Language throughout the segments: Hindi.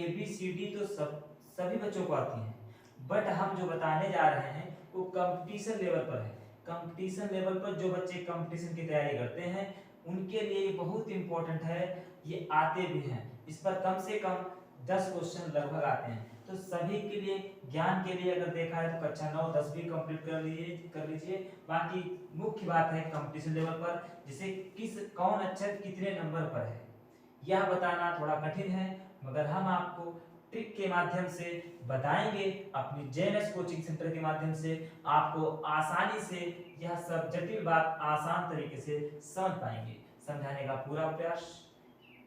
ABCD तो सभी बच्चों को आती है, बट हम जो बताने जा रहे हैं वो कंपटीशन लेवल पर है। कंपटीशन लेवल पर जो बच्चे कंपटीशन की तैयारी करते हैं उनके लिए ये बहुत इंपॉर्टेंट है, ये आते भी हैं। इस पर कम से कम 10 क्वेश्चन लगभग आते हैं। तो सभी के लिए, ज्ञान के लिए अगर देखा है तो कक्षा 9 10 भी कंप्लीट कर लीजिए। बाकी मुख्य बात है कंपटीशन लेवल पर, जिसे कौन अक्षर कितने नंबर पर है यह बताना थोड़ा कठिन है, मगर हम आपको ट्रिक के माध्यम से बताएंगे। अपनी जेएमएस कोचिंग सेंटर के माध्यम से आपको आसानी से यह सब जटिल बात आसान तरीके से समझ पाएंगे। समझाने का पूरा प्रयास।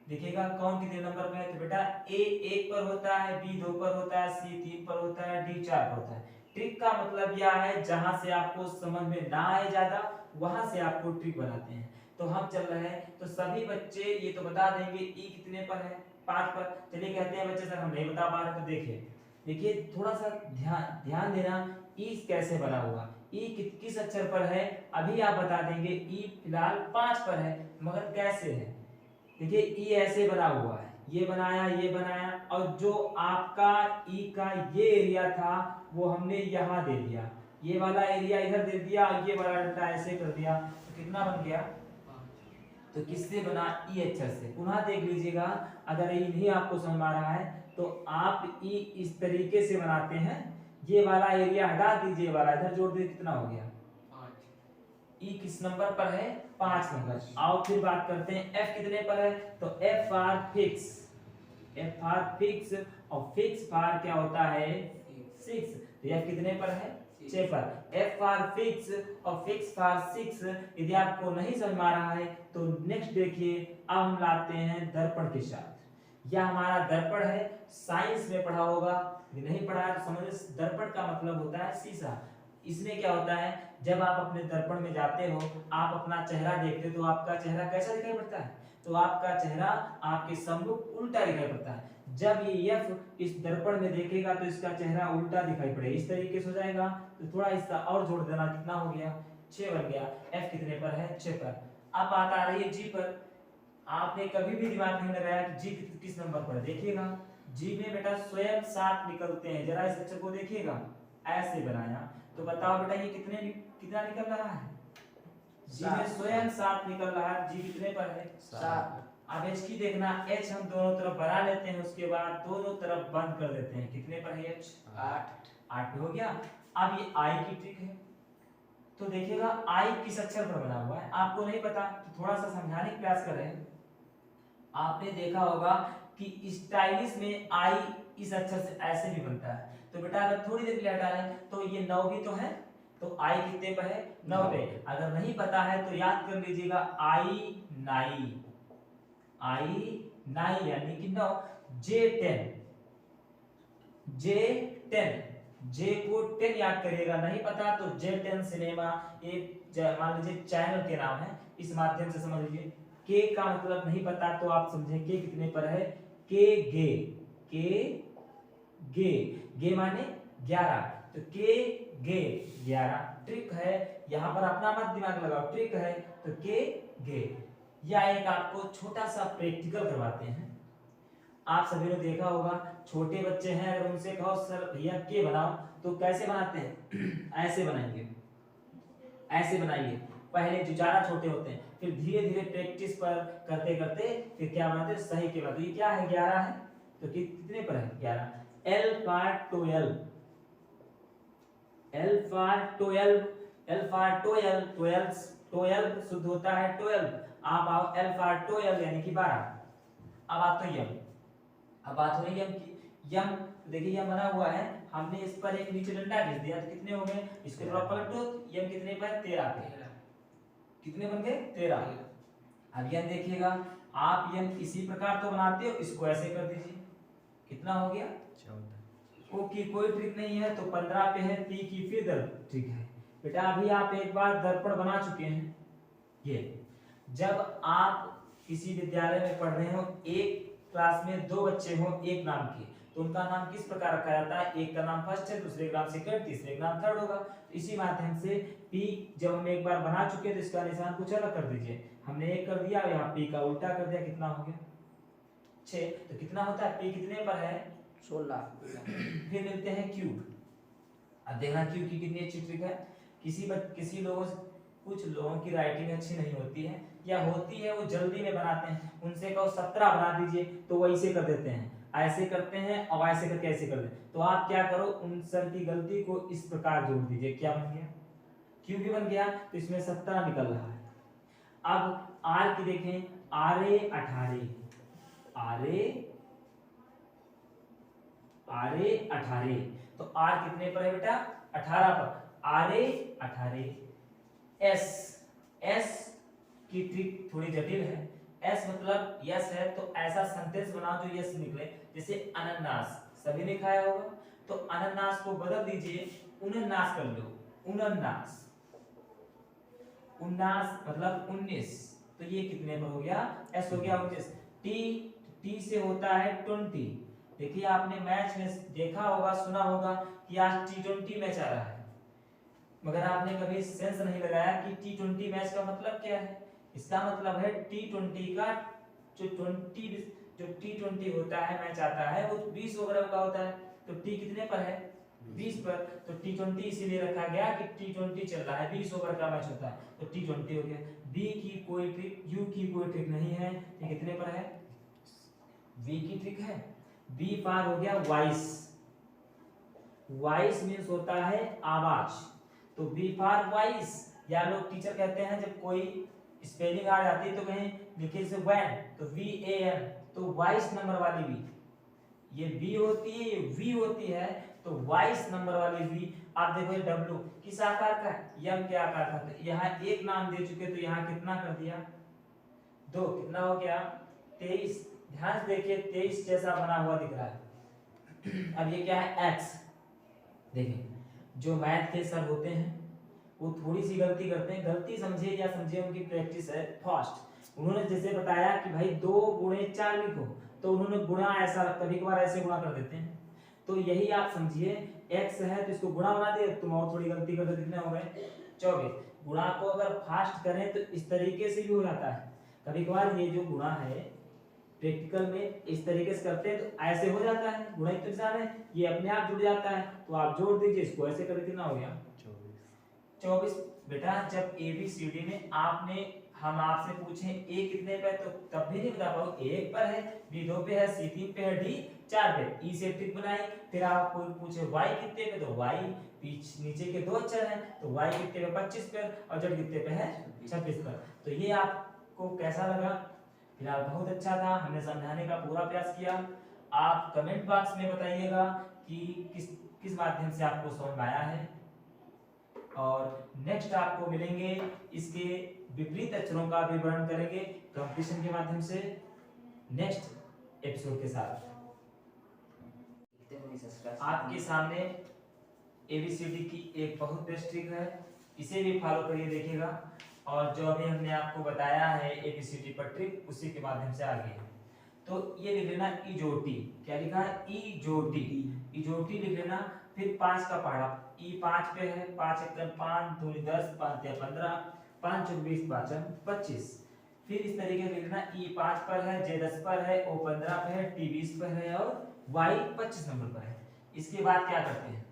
देखिएगा कौन कितने नंबर पे है, तो बेटा ए 1 पर होता है, बी 2 पर होता है, सी 3 पर होता है, डी 4 पर होता है। ट्रिक का मतलब यह है जहां से आपको समझ में ना आए ज्यादा वहां से आपको ट्रिक बनाते हैं। तो हम चल रहे हैं, तो सभी बच्चे ये तो बता देंगे ई कितने पर है, 5 पर। चलिए कहते हैं बच्चे सर हम नहीं बता पा रहे, तो देखिए थोड़ा सा ध्यान देना, ई कैसे बना हुआ, ई किस अक्षर पर है अभी आप बता देंगे। ई फिलहाल 5 पर है, मगर कैसे है। देखिए ई ऐसे बना हुआ है, ये बनाया और जो आपका ई का ये एरिया था वो हमने यहाँ दे दिया, ये वाला एरिया इधर दे दिया, ये वाला डंडा ऐसे कर दिया, तो कितना बन गया। तो किससे बना, ई अक्षर से। पुनः देख लीजिएगा, अगर ई नहीं आपको समझ में आ रहा है तो आप ई इस तरीके से बनाते हैं, ये वाला एरिया हटा दीजिए, वाला इधर जोड़ दीजिए, कितना हो गया 5। ई किस नंबर पर है, 5 नंबर। आओ फिर बात करते हैं एफ कितने पर है, तो F for fix, F for fix, और फिक्स फॉर क्या होता है 6, तो एफ कितने पर है 6 पर। एफ फॉर फिक्स और फिक्स फॉर 6 यदि आपको नहीं समझ में आ रहा है तो नेक्स्ट देखिए, अब हम लाते हैं दर्पण के साथ। यह हमारा दर्पण है, साइंस में पढ़ा होगा, यदि नहीं पढ़ा है तो समझिए दर्पण का मतलब होता है शीशा। इसमें क्या होता है, जब आप अपने दर्पण में जाते हो, आप अपना चेहरा देखते हो तो आपका चेहरा कैसा दिखाई पड़ता है, तो आपका चेहरा आपके सम्मुख उल्टा दिखाई पड़ता है। जब ये एफ इस दर्पण में देखेगा तो इसका चेहरा उल्टा दिखाई पड़ेगा, इस तरीके से हो जाएगा। तो थोड़ा इसका और जोड़ देना, कितना हो गया 6 बन गया। एफ कितने पर है 6 पर। अब बात आ रही है जी पर। आपने कभी भी दिमाग नहीं लगाया कि जी किस नंबर पर, देखिएगा जी में बेटा स्वयं 7 निकलते हैं। जरा इस अक्षर को देखिएगा, ऐसे बनाया, तो बताओ बेटा ये कितना निकल रहा है, जी में स्वयं 7 निकल रहा है। जी कितने पर है 7। अब एच की देखना, एच हम दोनों तरफ बना लेते हैं, उसके बाद दोनों तरफ बंद कर देते हैं। कितने पर है एच 8 हो गया। अब ये आई की ट्रिक है, तो देखिएगा आई किस अक्षर पर बना हुआ है, आपको नहीं पता तो थोड़ा सा समझाने का प्रयास कर रहे हैं। आपने देखा होगा कि स्टाइलिश में आई इस अक्षर से ऐसे भी बनता है, तो बेटा अगर थोड़ी देर के लिए हटा रहे हैं तो ये 9 भी तो है, तो आई कितने पर है 9 पे। अगर नहीं पता है तो याद कर लीजिएगा आई नाई यानी कि 9। जे को 10 याद करिएगा, नहीं पता तो J10 सिनेमा, ये मान लीजिए चैनल के नाम है, इस माध्यम से समझ लीजिए। के का मतलब नहीं पता तो आप समझे के कितने पर है, गे माने 11, तो गे 11। ट्रिक है, यहाँ पर अपना मत दिमाग लगाओ, ट्रिक है तो गे। या एक आपको छोटा सा प्रैक्टिकल करवाते हैं। आप सभी ने देखा होगा, छोटे बच्चे हैं, अगर उनसे कहो सर भैया के बनाओ तो कैसे बनाते हैं ऐसे बनाएंगे, ऐसे बनाइए। पहले जो ज्यादा छोटे होते हैं, फिर धीरे धीरे प्रैक्टिस पर करते करते फिर क्या बनाते हैं सही के बाद। तो ये क्या है 11 है, तो कितने पर है 11। एल फॉर 12, एल फॉर 12 शुद्ध होता है 12। आप आओ एल फॉर 12 यानी कि 12। अब बात तो यम, अब बात हो रही है यम की। यम देखिए यम बना हुआ है, हमने इस पर एक नीचे डंडा खींच दिया, तो कितने हो गए, इसको थोड़ा पलटो, यम कितने पर 13 पे, कितने बन गए 13। अब यम देखिएगा, आप यम इसी प्रकार तो बनाते हो, इसको ऐसे कर दीजिए, कितना हो गया 14। ओके कोई ट्रिक नहीं है, तो 15 पे है, पी की फिर ठीक है बेटा। अभी आप एक बार दर्पण बना चुके हैं। ये जब आप किसी विद्यालय में पढ़ रहे हो, एक क्लास में 2 बच्चे हो एक नाम के, तो उनका नाम किस प्रकार रखा जाता है, एक का नाम फर्स्ट है, दूसरे का नाम सेकंड, तीसरे का नाम थर्ड होगा। तो इसी माध्यम से पी जब हम एक बार बना चुके हैं तो इसका निशान कुछ अलग कर दीजिए। हमने एक कर दिया, यहाँ पी का उल्टा कर दिया, कितना हो गया 6, तो कितना होता है P कितने पर है 16। फिर मिलते हैं Q। अब देखना Q की कितनी अच्छी ट्रिक है। किसी लोगों से, कुछ लोगों की राइटिंग अच्छी नहीं होती है या होती है वो जल्दी में बनाते हैं, उनसे कहो 17 बना दीजिए तो वो ऐसे कर देते हैं, ऐसे करते हैं और ऐसे करके ऐसे कर देते। तो आप क्या करो, उन सर की गलती को इस प्रकार जोड़ दीजिए। क्या बन गया Q भी बन गया, तो इसमें 17 निकल रहा है। अब R की देखें, आरे 18, आरे 18, तो R कितने पर है बेटा 18 पर, आरे 18। एस की ट्रिक थोड़ी जटिल है। एस मतलब यस है, तो ऐसा सेंटेंस बनाओ जो यस निकले। जैसे अनन्नास, सभी ने खाया होगा, तो अनन्नास को बदल दीजिए, उनन्नास कर लो, उनन्नास। उन्नास मतलब 19, तो ये कितने पर हो गया, एस हो गया 19। टी से होता है 20। देखिए आपने मैच में देखा होगा, सुना होगा कि आज T20 मैच आ रहा है, मगर आपने कभी सेंस नहीं लगाया कि T20 मैच का मतलब क्या है। इसका मतलब है T20 का जो T20 होता है, मैच आता है, वो 20 ओवर का होता है। तो T कितने पर है 20 पर, तो T20 इसीलिए रखा गया कि T20 चल रहा है, 20 ओवर का मैच होता है, तो T20 हो गया। बी की कोई ट्रिक, यू की कोई ट्रिक नहीं है, ये कितने पर है, वी की ट्रिक है। बी पार हो गया वॉइस, वॉइस मीन्स होता है आवाज, तो बी फॉर वॉइस। या लोग टीचर कहते हैं जब कोई स्पेलिंग आ जाती है तो कहीं लिखे से वैन, तो VAN, तो वॉइस नंबर वाली वी, ये बी होती है, ये वी होती है, तो वॉइस नंबर वाली वी। आप देखो ये W किस आकार का है, यम के आकार का, तो यहाँ एक नाम दे चुके, तो यहाँ कितना कर दिया 2, कितना हो गया 23। ध्यान से देखिए 23 जैसा बना हुआ दिख रहा है। अब ये क्या है X। देखिए जो मैथ के सर होते हैं वो थोड़ी सी गलती करते हैं, गलती समझे या समझे उनकी प्रैक्टिस है फास्ट। उन्होंने जैसे बताया कि भाई 2 गुणे 4 लिखो, तो उन्होंने गुणा ऐसा कभी कभार ऐसे गुणा कर देते हैं, तो यही आप समझिए x है तो इसको गुणा बना दिए, तुम और थोड़ी गलती कर दो, कितने हो गए 24। गुणा को अगर फास्ट करें तो इस तरीके से भी हो जाता है, कभी कभार ये जो गुणा है प्रैक्टिकल में इस तरीके से करते हैं तो ऐसे हो जाता है, गुणा इतने निशान है ये अपने आप जुड़ जाता है, तो आप जोड़ दीजिए इसको, ऐसे करके कितना हो गया 24। बेटा जब ABCD में आपने हम आपसे पूछे A कितने पे, तो तब भी नहीं बता पाओ, A 1 पर है, B 2 पे है, C 3 पे है, D 4 पे, E से ट्रिक बनाई। फिर आप कोई पूछे Y कितने पे, तो Y नीचे के 2 अक्षर हैं, तो Y कितने पे 25 पे, और Z कितने पे है 26 पर। तो ये आपको कैसा लगा, फिलहाल बहुत अच्छा था, हमने समझाने का पूरा प्रयास किया। आप कमेंट बॉक्स में बताइएगा कि किस माध्यम से आपको समझ में आया है, और नेक्स्ट आपको मिलेंगे इसके विपरीत अक्षरों का विवरण करेंगे कंपटीशन के माध्यम से नेक्स्ट एपिसोड के साथ। आपके सामने ABCD की एक बहुत बेस्ट ट्रिक है, इसे भी फॉलो करिए देखिएगा, और जो अभी हमने आपको बताया है ABCD पर ट्रिक, उसी के माध्यम से आगे। तो ये लिख लेना इजोटी, क्या लिखा है इजोटी, इजोटी लिख लेना। फिर 5 का पहाड़ा, ई 5 पे है, 5 1 5 2 10 5 15 5 4 20 5 25। फिर इस तरीके से लिखना, ई 5 पर है, जे 10 पर है, ओ 15 पे है, टी 20 पर है, और वाई 25 नंबर पर है। इसके बाद क्या करते हैं,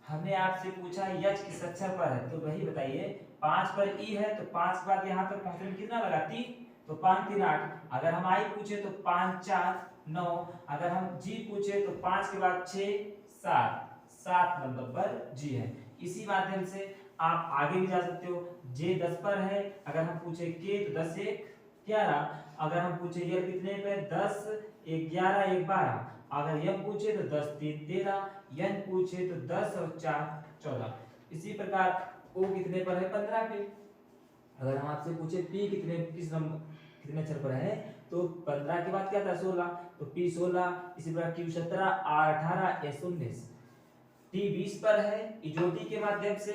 हमने आपसे पूछा यच किस अक्षर पर है, तो वही बताइए 5 पर ई है, तो 5 के बाद यहाँ तक पहुंचने में कितना लगा 3, तो 5 3 8। अगर हम आई पूछे तो 5 4 9, अगर हम जी पूछे तो 5 के बाद 6 7, 7 नंबर पर जी है। इसी माध्यम से आप आगे भी जा सकते हो। जे 10 पर है, अगर हम पूछे के तो 10 1 11, अगर हम पूछे यल कितने पे 10 1 11 1 12, अगर यम पूछे तो 10 3 13, यन पूछे तो 10 और 4 14। इसी प्रकार ओ कितने पर है 15 पे, अगर हम आपसे पूछे पी कितने अक्षर पर है, तो 15 के बाद क्या था 16, तो पी 16। इसी प्रकार क्यू 17, आर 18, एस 19। टी 20 पर है, इजोटी के माध्यम से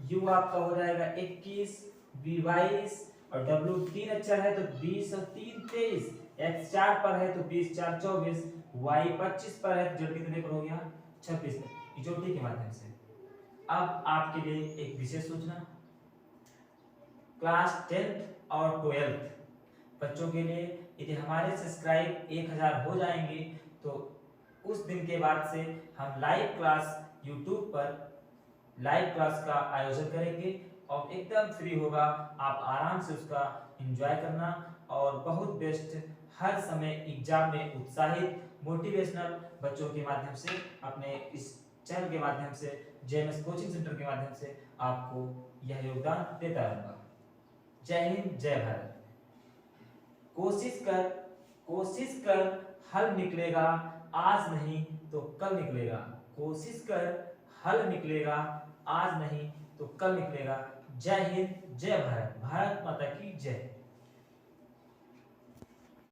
यू आपका हो जाएगा 21, वी 22, और डब्ल्यू 3 अक्षर है तो 20 और 3 23, एक्स 4 पर है तो 20 4 24, वाई 25 पर है तो जेड कितने पर हो गया 26, इजोटी के माध्यम से। अब आपके लिए एक विशेष सूचना, क्लास 10th और 12th बच्चों के लिए यदि हमारे सब्सक्राइब 1000 हो जाएंगे तो उस दिन के बाद से हम लाइव क्लास यूट्यूब पर लाइव क्लास का आयोजन करेंगे और एकदम फ्री होगा, आप आराम से उसका एंजॉय करना और बहुत बेस्ट हर समय एग्जाम में उत्साहित मोटिवेशनल बच्चों के माध्यम से अपने इस चैनल के माध्यम से जेएमएस कोचिंग सेंटर के माध्यम से आपको यह योगदान देता रहूंगा। जय हिंद, जय भारत। कोशिश कर हल निकलेगा, आज नहीं तो कल निकलेगा। कोशिश कर हल निकलेगा, आज नहीं तो कल निकलेगा। जय हिंद, जय भारत। भारत माता की जय।